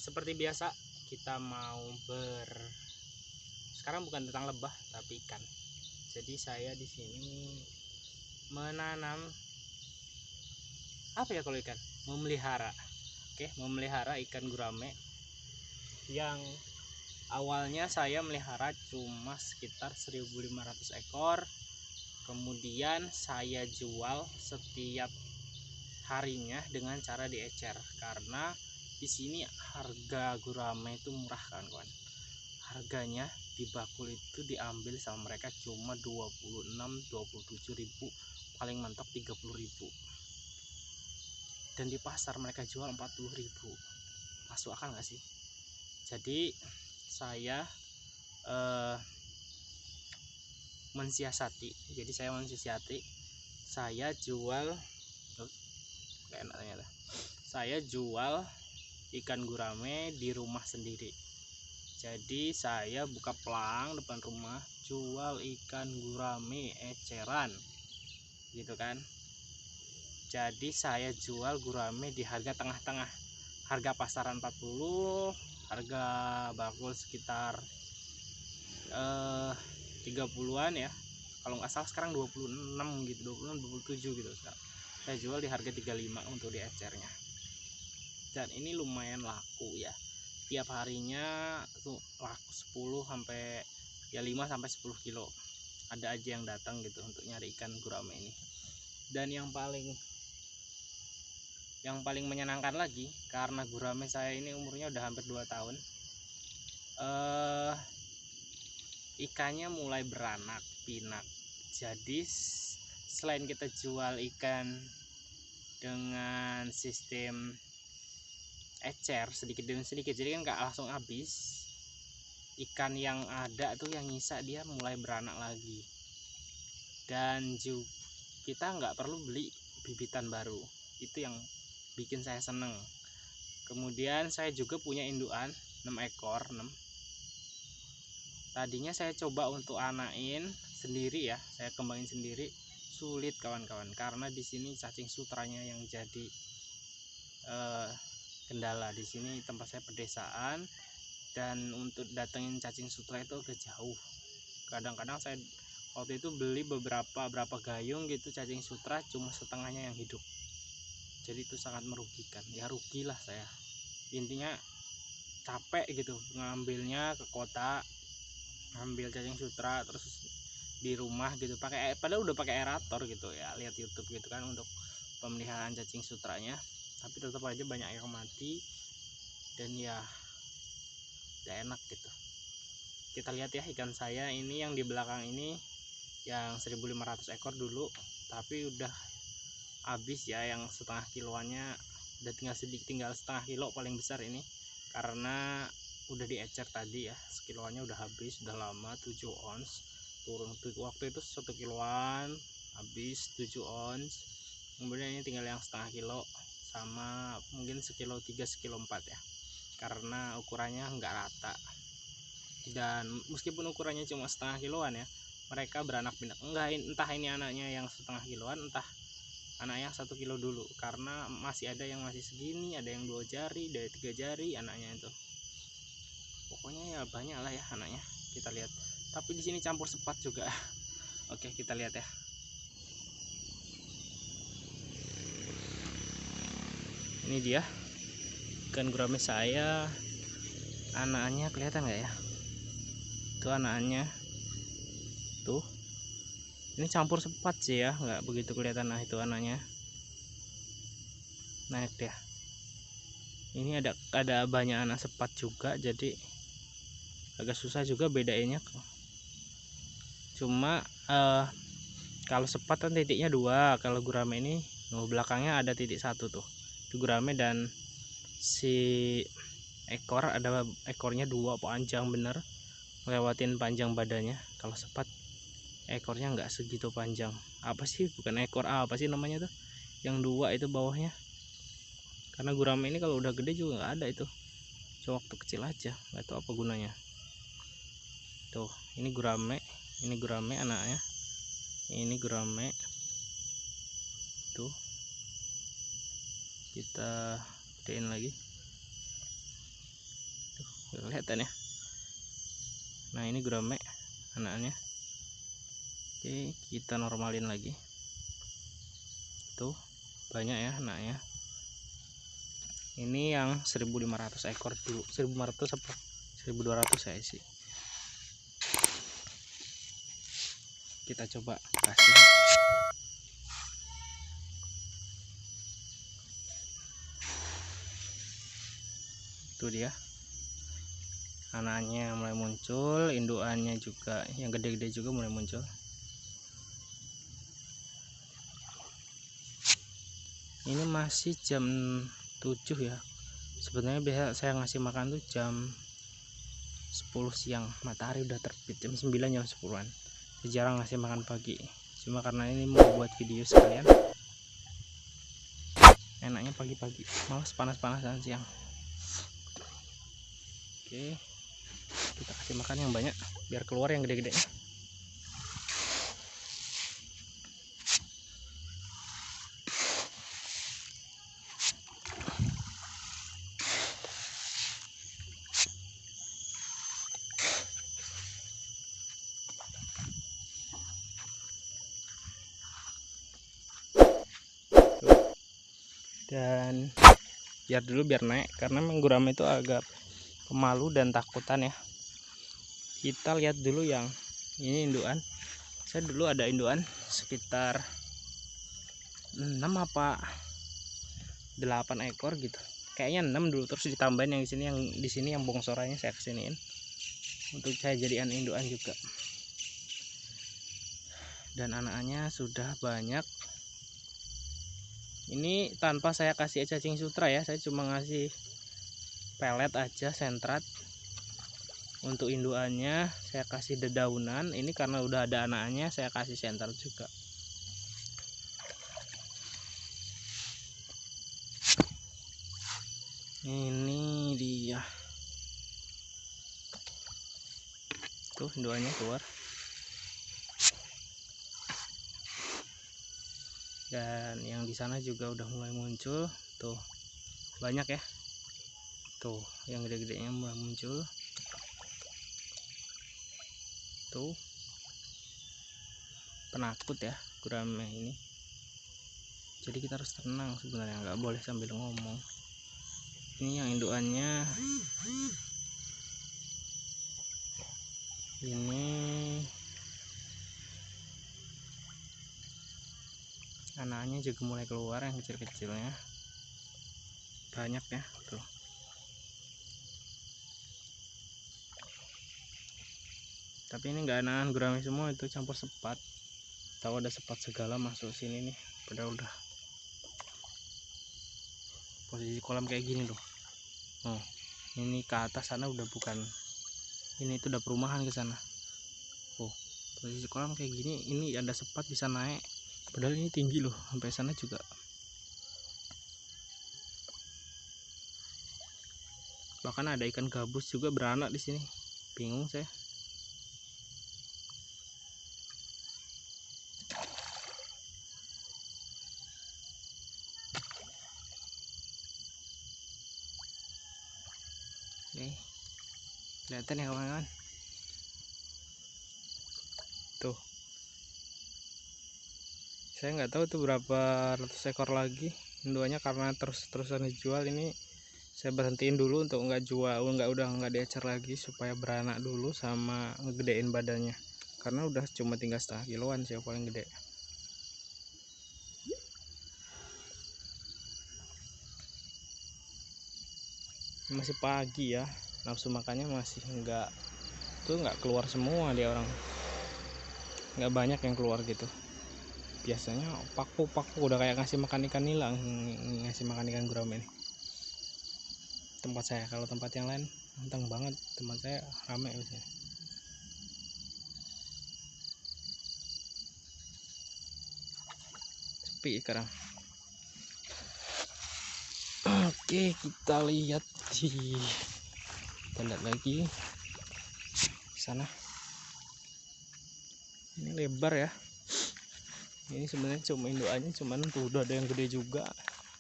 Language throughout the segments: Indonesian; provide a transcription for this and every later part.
Seperti biasa kita mau sekarang bukan tentang lebah tapi ikan. Jadi saya di sini menanam apa ya kalau ikan? Memelihara. Oke, memelihara ikan gurame yang awalnya saya melihara cuma sekitar 1.500 ekor. Kemudian saya jual setiap harinya dengan cara diecer, karena di sini harga gurame itu murah kan kawan. Harganya di bakul itu diambil sama mereka cuma 26-27 ribu, paling mentok 30 ribu, dan di pasar mereka jual 40 ribu. Masuk akal nggak sih? Jadi saya mensiasati, saya jual saya jual ikan gurame di rumah sendiri. Jadi saya buka pelang depan rumah, jual ikan gurame eceran gitu kan. Jadi saya jual gurame di harga tengah-tengah, harga pasaran 40, harga bakul sekitar 30-an ya, kalau nggak salah sekarang 26 gitu, 26-27 gitu sekarang. Saya jual di harga 35 untuk diecernya, dan ini lumayan laku ya. Tiap harinya tuh laku 10 sampai ya 5 sampai 10 kilo. Ada aja yang datang gitu untuk nyari ikan gurame ini. Dan yang paling menyenangkan lagi, karena gurame saya ini umurnya udah hampir 2 tahun. Ikannya mulai beranak pinak. Jadi selain kita jual ikan dengan sistem ecer sedikit demi sedikit, jadi kan nggak langsung habis, ikan yang ada tuh yang nyisa dia mulai beranak lagi. Dan juga kita nggak perlu beli bibitan baru, itu yang bikin saya seneng. Kemudian saya juga punya indukan 6 ekor. Tadinya saya coba untuk anakin sendiri ya, saya kembangin sendiri, sulit kawan-kawan, karena di sini cacing sutranya yang jadi kendala. Di sini tempat saya pedesaan, dan untuk datengin cacing sutra itu agak jauh. Kadang-kadang saya waktu itu beli berapa gayung gitu cacing sutra, cuma setengahnya yang hidup. Jadi itu sangat merugikan. Ya rugilah saya. Intinya capek gitu ngambilnya ke kota, ngambil cacing sutra terus di rumah gitu padahal udah pakai aerator gitu ya, lihat YouTube gitu kan untuk pemeliharaan cacing sutranya, tapi tetap aja banyak yang mati dan ya gak enak gitu. Kita lihat ya ikan saya ini yang di belakang ini yang 1.500 ekor dulu, tapi udah habis ya, yang setengah kiloannya udah tinggal setengah kilo paling besar ini, karena udah diecer tadi ya, sekiloannya udah habis, udah lama 7 ons turun. Waktu itu 1 kiloan habis 7 ons, kemudian ini tinggal yang setengah kilo sama mungkin sekilo 3 sekilo 4 ya, karena ukurannya nggak rata. Dan meskipun ukurannya cuma setengah kiloan ya, mereka beranak pinak. Entah ini anaknya yang setengah kiloan, entah anaknya 1 kilo dulu, karena masih ada yang masih segini, ada yang 2 jari, ada 3 jari anaknya itu. Pokoknya ya banyak lah ya anaknya. Kita lihat, tapi di sini campur sepat juga. Oke, kita lihat ya. Ini dia ikan gurame saya. Anaknya kelihatan nggak ya? Itu anaknya tuh. Ini campur sepat sih ya, nggak begitu kelihatan. Nah itu anaknya naik dia. Ini ada banyak anak sepat juga, jadi agak susah juga bedainnya. Cuma kalau sepat kan titiknya 2, kalau gurame ini belakangnya ada titik 1 tuh. Itu gurame, dan si ekor ada ekornya 2 panjang bener, lewatin panjang badannya. Kalau sepat ekornya nggak segitu panjang. Apa sih, bukan ekor, apa sih namanya tuh yang 2 itu bawahnya. Karena gurame ini kalau udah gede juga nggak ada itu, cuma waktu kecil aja, nggak tahu apa gunanya. Tuh ini gurame anaknya, ini gurame tuh. Kita gedein lagi. kelihatan ya. Nah ini gurame anaknya. Oke, kita normalin lagi. Tuh banyak ya anaknya. Ini yang 1500 ekor dulu, 1500 apa 1200 saya sih. Kita coba kasih. Itu dia anaknya mulai muncul, indukannya juga yang gede-gede juga mulai muncul. Ini masih jam 7 ya. Sebenarnya biasa saya ngasih makan tuh jam 10 siang, matahari udah terbit, jam 9 jam 10-an. Jarang ngasih makan pagi, cuma karena ini mau buat video sekalian, enaknya pagi-pagi, males panas-panasan siang. Oke, kita kasih makan yang banyak biar keluar yang gede-gede. Dan biar naik, karena gurame itu agak pemalu dan takutan ya. Kita lihat dulu yang ini indukan. Saya dulu ada indukan sekitar 6 apa 8 ekor gitu, kayaknya 6 dulu, terus ditambahin yang di sini yang bongsorannya saya kesiniin untuk saya jadikan indukan juga. Dan anaknya sudah banyak. Ini tanpa saya kasih cacing sutra ya, saya cuma ngasih pelet aja, sentrat. Untuk indukannya saya kasih dedaunan. Ini karena udah ada anaknya saya kasih sentrat juga. Ini dia tuh indukannya keluar. Dan yang di sana juga udah mulai muncul tuh, banyak ya. Tuh yang gede-gedenya mulai muncul tuh. Penakut ya gurame ini, jadi kita harus tenang sebenarnya, nggak boleh sambil ngomong. Ini yang indukannya ini, anaknya juga mulai keluar yang kecil-kecilnya banyak ya tuh. Tapi ini enggak anakan gurame semua, itu campur sepat. Tahu ada sepat segala masuk sini nih, padahal udah posisi kolam kayak gini loh. Oh, ini ke atas sana udah bukan ini, itu udah perumahan ke sana. Oh, posisi kolam kayak gini, ini ada sepat bisa naik. Padahal ini tinggi loh, sampai sana juga. Bahkan ada ikan gabus juga beranak di sini. Bingung saya. Oke, kelihatan ya kawan-kawan. Tuh, saya nggak tahu tuh berapa ratus ekor lagi indukannya, karena terus-terusan dijual. Ini saya berhentiin dulu untuk nggak jual, udah nggak diecer lagi, supaya beranak dulu sama ngegedein badannya, karena udah cuma tinggal setengah kiloan sih paling gede. Masih pagi ya, nafsu makannya masih nggak keluar semua dia orang, nggak banyak yang keluar gitu. Biasanya paku udah kayak ngasih makan ikan nila, ngasih makan ikan gurame ini tempat saya. Kalau tempat yang lain ganteng banget, tempat saya rame biasanya. Sepi sekarang. Oke, kita lihat lagi sana. Ini lebar ya. Ini sebenarnya cuma indukannya, cuman tuh udah ada yang gede juga.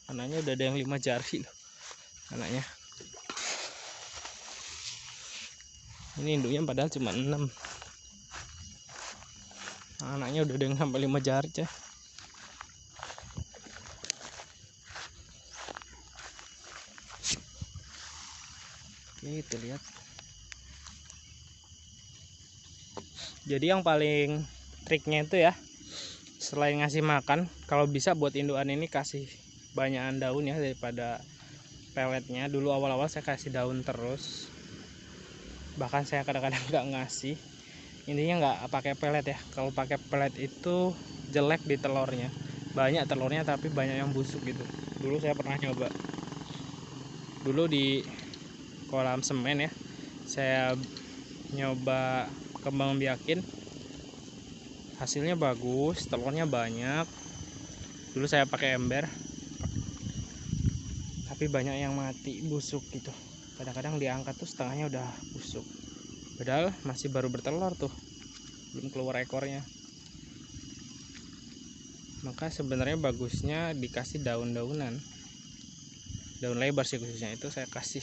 Anaknya udah ada yang 5 jari loh anaknya. Ini induknya padahal cuma 6. Anaknya udah dengan sampai 5 jari ya. Oke, itu lihat. Jadi yang paling triknya itu ya, selain ngasih makan, kalau bisa buat indukan ini kasih banyakan daun ya daripada peletnya. Dulu awal-awal saya kasih daun terus, bahkan saya kadang-kadang nggak ngasih. Intinya nggak pakai pelet ya. Kalau pakai pelet itu jelek di telurnya, banyak telurnya tapi banyak yang busuk gitu. Dulu saya pernah nyoba, dulu di kolam semen ya, saya nyoba kembang biakin, hasilnya bagus, telurnya banyak. Dulu saya pakai ember, tapi banyak yang mati busuk gitu. Kadang-kadang diangkat tuh setengahnya udah busuk, padahal masih baru bertelur tuh, belum keluar ekornya. Maka sebenarnya bagusnya dikasih daun-daunan, daun lebar sih khususnya. Itu saya kasih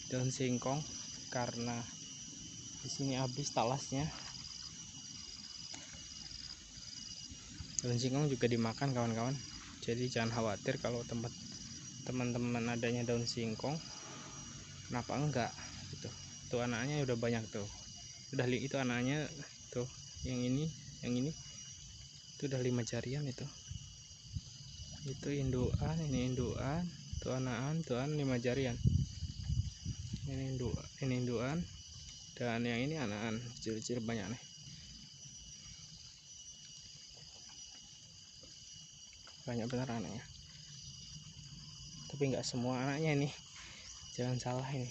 daun singkong karena di sini habis talasnya. Daun singkong juga dimakan kawan-kawan, jadi jangan khawatir kalau teman-teman adanya daun singkong. Kenapa enggak gitu. Tuh anaknya udah banyak tuh, udah itu anaknya tuh, yang ini itu udah 5 jarian. Itu indukan, ini indukan, tuh anakan, tuh 5 jarian. Ini indukan, dan yang ini anakan kecil-kecil banyak nih. Banyak bener anaknya, tapi nggak semua anaknya nih, jangan salah ini.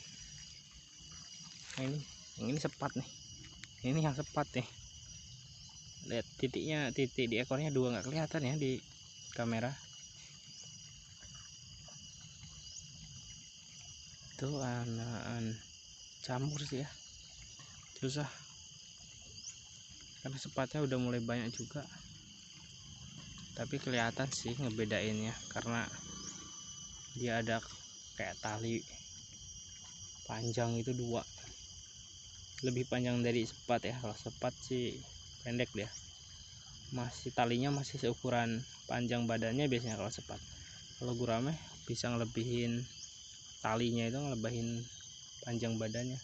Nah, yang ini sepat nih, ini yang sepat nih. Lihat titiknya, titik di ekornya 2, nggak kelihatan ya di kamera. Itu anakan campur sih ya, susah karena sepatnya udah mulai banyak juga. Tapi kelihatan sih ngebedainnya karena dia ada kayak tali panjang itu 2, lebih panjang dari sepat ya. Kalau sepat sih pendek dia, masih talinya masih seukuran panjang badannya biasanya kalau sepat. Kalau gurame bisa ngelebihin talinya, itu ngelebihin panjang badannya.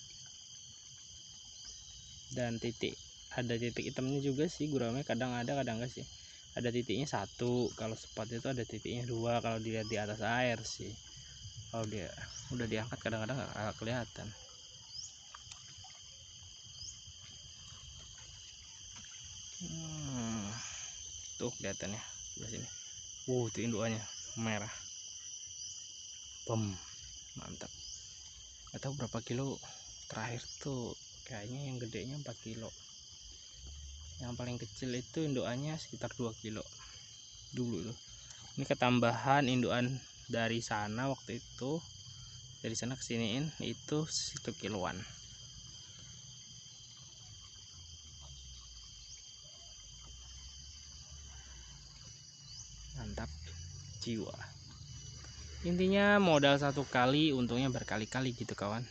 Dan ada titik hitamnya juga sih gurame, kadang ada kadang enggak sih. Ada titiknya 1, kalau sepat itu ada titiknya 2 kalau dilihat di atas air sih. Kalau dia udah diangkat kadang-kadang nggak kelihatan. Tuh kelihatannya sebelah sini. Itu indukannya merah, mantap. Gak tahu berapa kilo terakhir tuh, kayaknya yang gedenya 4 kilo. Yang paling kecil itu indukannya sekitar 2 kilo dulu tuh. Ini ketambahan indukan dari sana waktu itu, dari sana kesiniin itu 1 kiloan. Mantap jiwa. Intinya modal 1 kali, untungnya berkali-kali gitu kawan.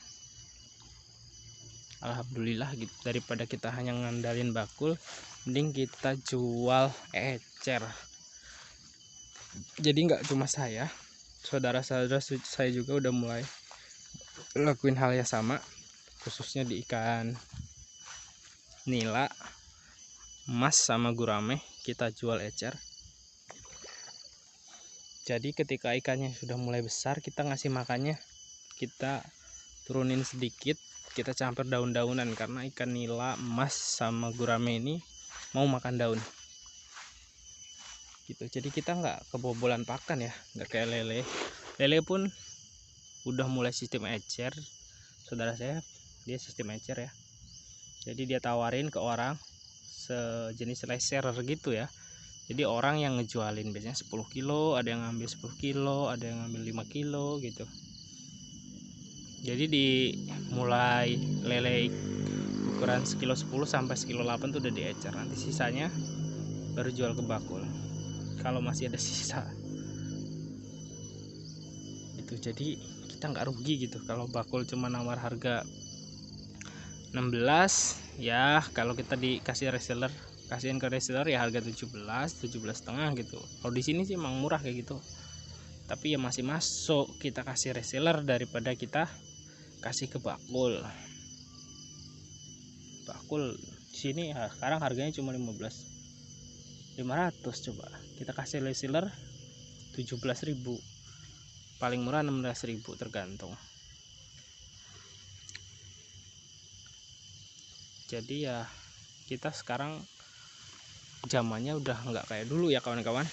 Alhamdulillah gitu, daripada kita hanya ngandalin bakul, mending kita jual ecer. Jadi nggak cuma saya, saudara-saudara saya juga udah mulai lakuin hal yang sama, khususnya di ikan nila, emas sama gurame kita jual ecer. Jadi ketika ikannya sudah mulai besar, kita ngasih makannya kita turunin sedikit, kita campur daun-daunan karena ikan nila, emas sama gurame ini mau makan daun gitu. Jadi kita nggak kebobolan pakan ya, nggak kayak lele pun udah mulai sistem ecer. Saudara saya dia sistem ecer ya, jadi dia tawarin ke orang sejenis reseller gitu ya. Jadi orang yang ngejualin biasanya 10 kilo, ada yang ngambil 10 kilo, ada yang ngambil 5 kilo gitu. Jadi mulai lele ukuran sekilo 10 sampai sekilo 8 tuh udah diecer. Nanti sisanya baru jual ke bakul kalau masih ada sisa. Itu jadi kita nggak rugi gitu kalau bakul cuma nawar harga 16 ya. Kalau kita dikasih reseller, kasihin ke reseller ya harga 17,5 gitu. Kalau di sini sih emang murah kayak gitu, tapi ya masih masuk kita kasih reseller daripada kita kasih ke bakul. Bakul di sini ya sekarang harganya cuma 15.500, coba kita kasih reseller 17.000, paling murah 16.000 tergantung. Jadi ya kita sekarang zamannya udah nggak kayak dulu ya kawan-kawan.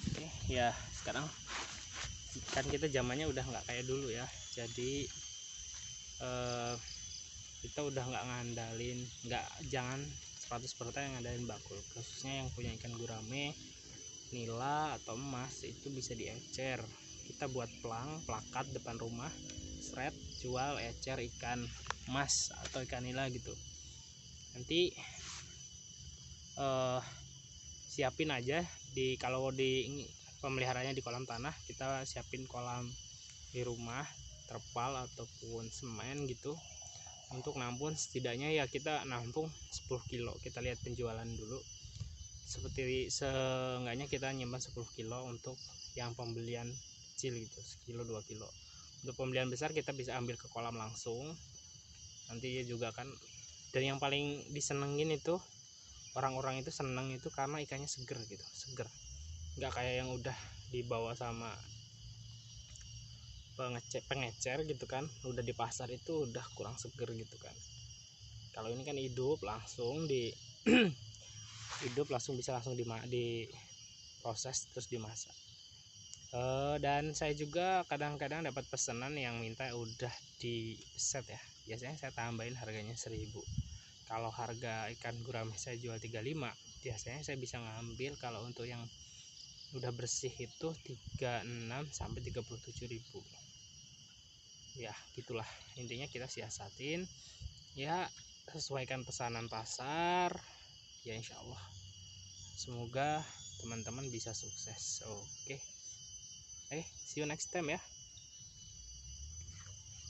Oke ya, sekarang kan kita zamannya udah nggak kayak dulu ya. Jadi kita udah nggak ngandalin, jangan 100% yang ngandalin bakul, khususnya yang punya ikan gurame, nila atau emas itu bisa diecer. Kita buat plakat depan rumah, seret, jual ecer ikan emas atau ikan nila gitu. Nanti siapin aja kalau di pemeliharanya di kolam tanah, kita siapin kolam di rumah, terpal ataupun semen gitu untuk nampung. Setidaknya ya kita nampung 10 kilo. Kita lihat penjualan dulu, seperti seenggaknya kita nyimpan 10 kilo untuk yang pembelian kecil gitu, sekilo 2 kilo. Untuk pembelian besar kita bisa ambil ke kolam langsung nanti juga kan. Dan yang paling disenengin itu, orang-orang itu seneng itu karena ikannya seger gitu, seger, nggak kayak yang udah dibawa sama pengecer gitu kan, udah di pasar itu udah kurang seger gitu kan. Kalau ini kan hidup langsung bisa langsung diproses terus dimasak. Dan saya juga kadang-kadang dapat pesanan yang minta udah di set ya, biasanya saya tambahin harganya 1.000. Kalau harga ikan gurame saya jual 35, biasanya saya bisa ngambil kalau untuk yang udah bersih itu 36 sampai 37.000 ya. Gitulah intinya, kita siasatin ya, sesuaikan pesanan pasar ya, insya Allah semoga teman-teman bisa sukses. Oke, see you next time ya.